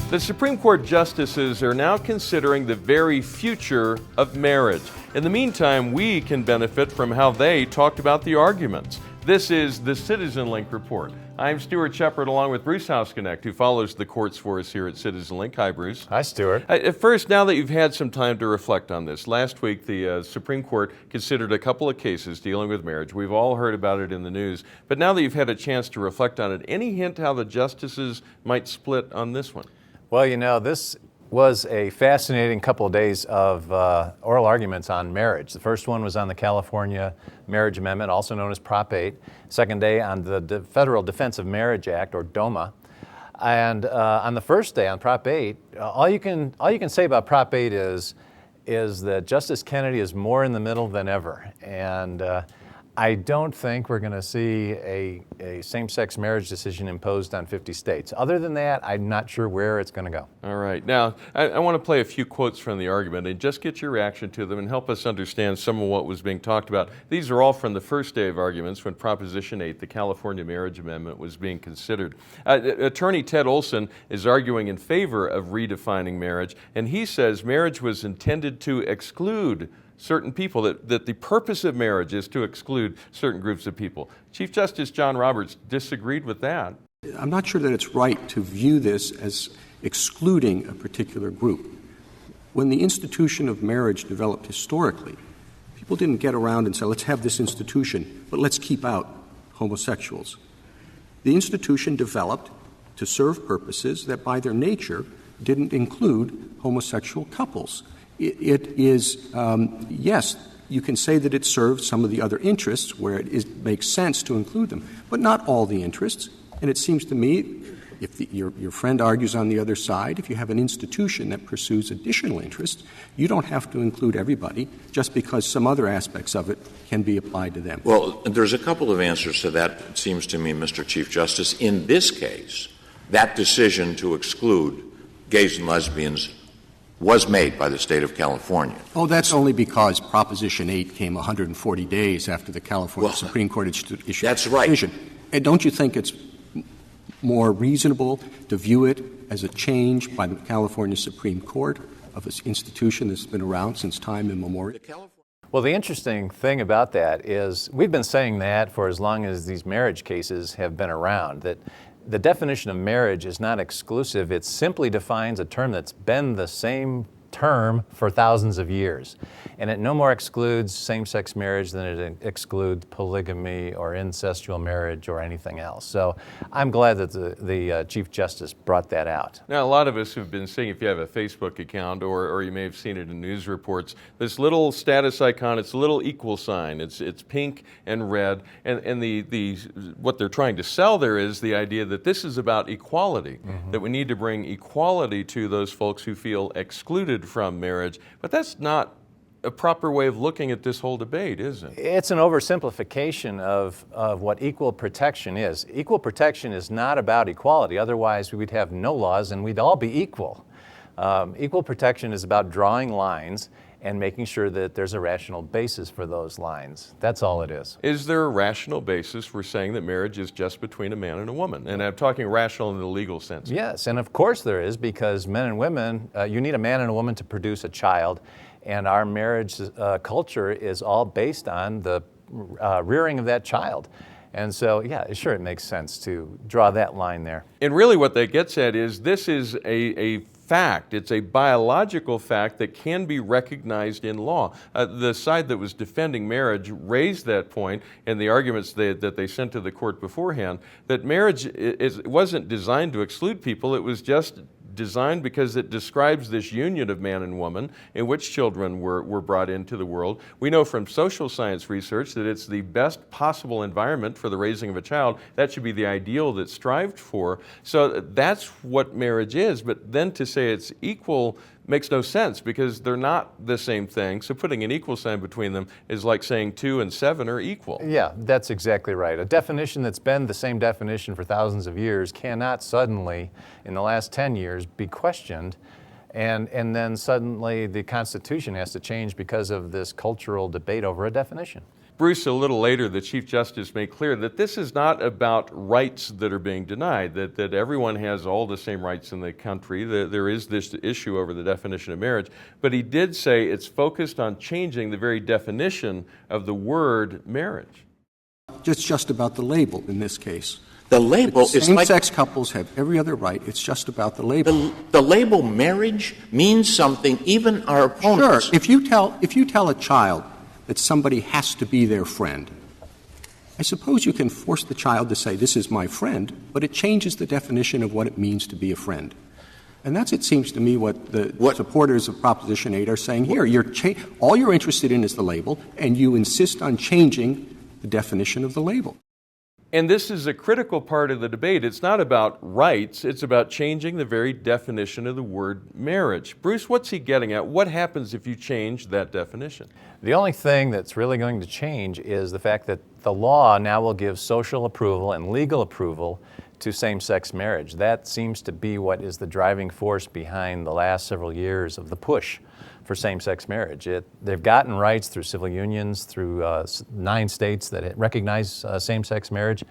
The Supreme Court justices are now considering the very future of marriage. In the meantime, we can benefit from how they talked about the arguments. This is the CitizenLink Report. I'm Stuart Shepard along with Bruce Hausknecht, who follows the courts for us here at CitizenLink. Hi, Bruce. Hi, Stuart. First, now that you've had some time to reflect on this, last week the Supreme Court considered a couple of cases dealing with marriage. We've all heard about it in the news. But now that you've had a chance to reflect on it, any hint how the justices might split on this one? Well, you know, this was a fascinating couple of days of oral arguments on marriage. The first one was on the California Marriage Amendment, also known as Prop 8. Second day on the Federal Defense of Marriage Act, or DOMA. And on the first day on Prop 8, all you can say about Prop 8 is that Justice Kennedy is more in the middle than ever. And I don't think we're going to see a same-sex marriage decision imposed on 50 states. Other than that, I'm not sure where it's going to go. All right. Now, I want to play a few quotes from the argument and just get your reaction to them and help us understand some of what was being talked about. These are all from the first day of arguments when Proposition 8, the California Marriage Amendment, was being considered. Attorney Ted Olson is arguing in favor of redefining marriage, and he says marriage was intended to exclude certain people, that the purpose of marriage is to exclude certain groups of people. Chief Justice John Roberts disagreed with that. I'm not sure that it's right to view this as excluding a particular group. When the institution of marriage developed historically, people didn't get around and say, let's have this institution, but let's keep out homosexuals. The institution developed to serve purposes that by their nature didn't include homosexual couples. It is, yes, you can say that it serves some of the other interests where it makes sense to include them, but not all the interests. And it seems to me, if your friend argues on the other side, if you have an institution that pursues additional interests, you don't have to include everybody just because some other aspects of it can be applied to them. Well, there's a couple of answers to that, it seems to me, Mr. Chief Justice. In this case, that decision to exclude gays and lesbians was made by the state of California. Oh, that's only because Proposition 8 came 140 days after the California Supreme Court issued that's a right. decision. And don't you think it's more reasonable to view it as a change by the California Supreme Court of this institution that's been around since time immemorial? Well, the interesting thing about that is we've been saying that for as long as these marriage cases have been around, that the definition of marriage is not exclusive. It simply defines a term that's been the same term for thousands of years. And it no more excludes same-sex marriage than it excludes polygamy or incestual marriage or anything else. So I'm glad that the Chief Justice brought that out. Now, a lot of us have been seeing, if you have a Facebook account or you may have seen it in news reports, this little status icon, it's a little equal sign. It's pink and red. And what they're trying to sell there is the idea that this is about equality, that we need to bring equality to those folks who feel excluded from marriage. But that's not a proper way of looking at this whole debate, is it? It's an oversimplification of what equal protection is. Equal protection is not about equality. Otherwise, we'd have no laws and we'd all be equal. Equal protection is about drawing lines and making sure that there's a rational basis for those lines. That's all it is. Is there a rational basis for saying that marriage is just between a man and a woman? And I'm talking rational in the legal sense. Yes, and of course there is, because men and women, you need a man and a woman to produce a child, and our marriage culture is all based on the rearing of that child. And so, yeah, sure, it makes sense to draw that line there. And really what that gets at is this is a fact. It's a biological fact that can be recognized in law. The side that was defending marriage raised that point in the arguments that they sent to the court beforehand, that marriage wasn't designed to exclude people. It was just designed because it describes this union of man and woman in which children were brought into the world. We know from social science research that it's the best possible environment for the raising of a child. That should be the ideal that's strived for. So that's what marriage is. But then to say it's equal makes no sense because they're not the same thing. So putting an equal sign between them is like saying 2 and 7 are equal. Yeah, that's exactly right. A definition that's been the same definition for thousands of years cannot suddenly, in the last 10 years, be questioned. And then suddenly the Constitution has to change because of this cultural debate over a definition. Bruce, a little later, the Chief Justice made clear that this is not about rights that are being denied, that everyone has all the same rights in the country, that there is this issue over the definition of marriage, but he did say it's focused on changing the very definition of the word marriage. It's just about the label in this case. The label is like same-sex couples have every other right. It's just about the label. the label marriage means something. Even our opponents. Sure. If you tell a child that somebody has to be their friend, I suppose you can force the child to say, "This is my friend," but it changes the definition of what it means to be a friend. And that's, it seems to me, what the supporters of Proposition 8 are saying here. All you're interested in is the label, and you insist on changing the definition of the label. And this is a critical part of the debate. It's not about rights, it's about changing the very definition of the word marriage. Bruce, what's he getting at? What happens if you change that definition? The only thing that's really going to change is the fact that the law now will give social approval and legal approval to same-sex marriage. That seems to be what is the driving force behind the last several years of the push for same-sex marriage. They've gotten rights through civil unions, through 9 states that recognize same-sex marriage.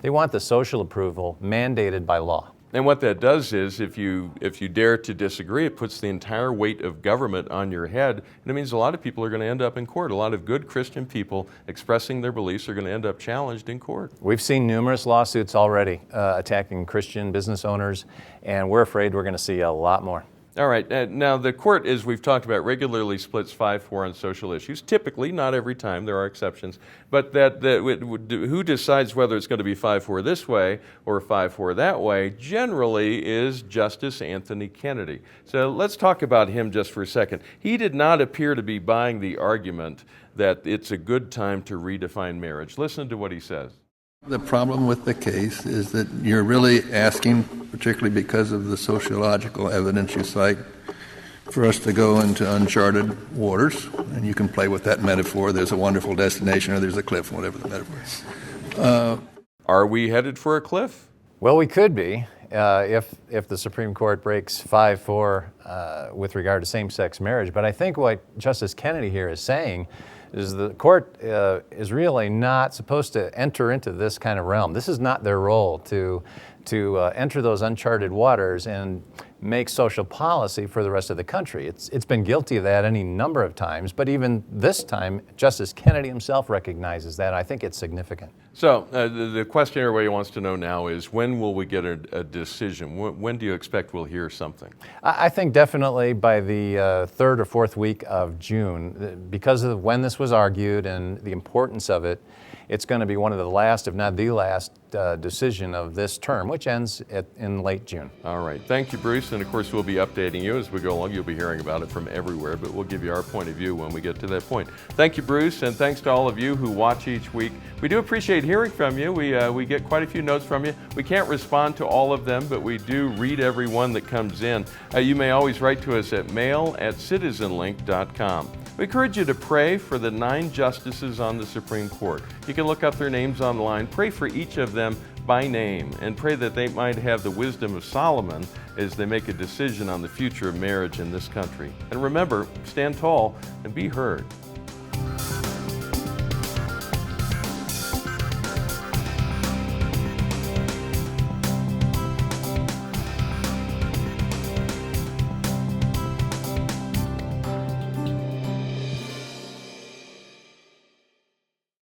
They want the social approval mandated by law. And what that does is, if you dare to disagree, it puts the entire weight of government on your head, and it means a lot of people are going to end up in court. A lot of good Christian people expressing their beliefs are going to end up challenged in court. We've seen numerous lawsuits already attacking Christian business owners, and we're afraid we're going to see a lot more. All right. Now, the court, as we've talked about, regularly splits 5-4 on social issues. Typically, not every time, there are exceptions. But who decides whether it's going to be 5-4 this way or 5-4 that way generally is Justice Anthony Kennedy. So let's talk about him just for a second. He did not appear to be buying the argument that it's a good time to redefine marriage. Listen to what he says. The problem with the case is that you're really asking, particularly because of the sociological evidence you cite, for us to go into uncharted waters, and you can play with that metaphor. There's a wonderful destination or there's a cliff, whatever the metaphor is. Are we headed for a cliff? Well, we could be if the Supreme Court breaks 5-4 with regard to same-sex marriage. But I think what Justice Kennedy here is saying is the court is really not supposed to enter into this kind of realm. This is not their role to enter those uncharted waters and make social policy for the rest of the country. It's been guilty of that any number of times, but even this time, Justice Kennedy himself recognizes that. I think it's significant. So the question everybody wants to know now is, when will we get a decision? When do you expect we'll hear something? I think definitely by the third or fourth week of June. Because of when this was argued and the importance of it, it's going to be one of the last, if not the last, decision of this term, which ends in late June. All right. Thank you, Bruce. And of course, we'll be updating you as we go along. You'll be hearing about it from everywhere, but we'll give you our point of view when we get to that point. Thank you, Bruce, and thanks to all of you who watch each week. We do appreciate hearing from you. We get quite a few notes from you. We can't respond to all of them, but we do read every one that comes in. You may always write to us at mail@citizenlink.com. We encourage you to pray for the 9 justices on the Supreme Court. You can look up their names online, pray for each of them by name, and pray that they might have the wisdom of Solomon as they make a decision on the future of marriage in this country. And remember, stand tall and be heard.